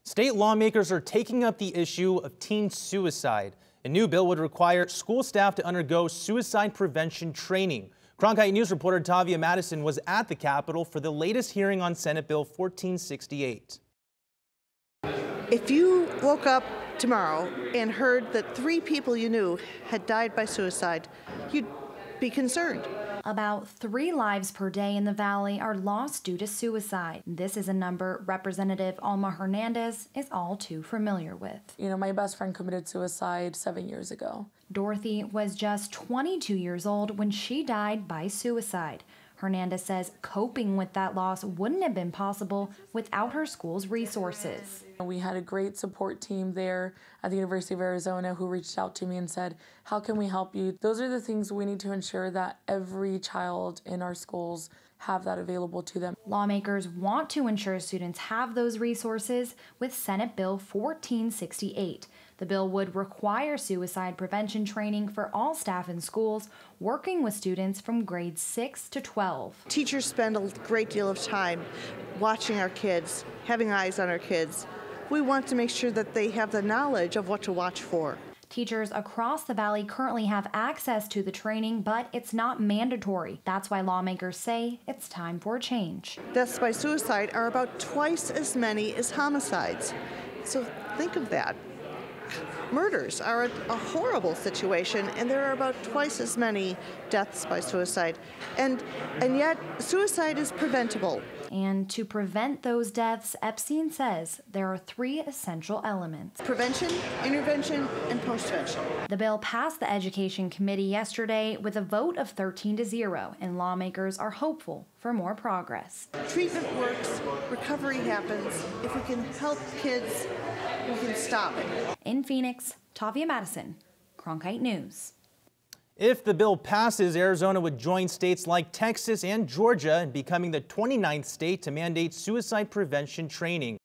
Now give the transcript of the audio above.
State lawmakers are taking up the issue of teen suicide. A new bill would require school staff to undergo suicide prevention training. Cronkite News reporter Tavia Matteson was at the Capitol for the latest hearing on Senate Bill 1468. If you woke up tomorrow and heard that 3 people you knew had died by suicide, you'd be concerned. About 3 lives per day in the valley are lost due to suicide. This is a number Representative Alma Hernandez is all too familiar with. My best friend committed suicide 7 years ago. Dorothy was just 22 years old when she died by suicide. Hernandez says coping with that loss wouldn't have been possible without her school's resources. We had a great support team there at the University of Arizona who reached out to me and said, how can we help you? Those are the things we need to ensure that every child in our schools have that available to them. Lawmakers want to ensure students have those resources with Senate Bill 1468. The bill would require suicide prevention training for all staff in schools, working with students from grades 6 to 12. Teachers spend a great deal of time watching our kids, having eyes on our kids. We want to make sure that they have the knowledge of what to watch for. Teachers across the valley currently have access to the training, but it's not mandatory. That's why lawmakers say it's time for a change. Deaths by suicide are about twice as many as homicides. So think of that. Murders are a horrible situation, and there are about twice as many deaths by suicide. And yet, suicide is preventable. And to prevent those deaths, Epstein says there are 3 essential elements: prevention, intervention, and postvention. The bill passed the Education Committee yesterday with a vote of 13-0, and lawmakers are hopeful for more progress. Treatment works, recovery happens. If we can help kids, we can stop it. In Phoenix, Tavia Matteson, Cronkite News. If the bill passes, Arizona would join states like Texas and Georgia in becoming the 29th state to mandate suicide prevention training.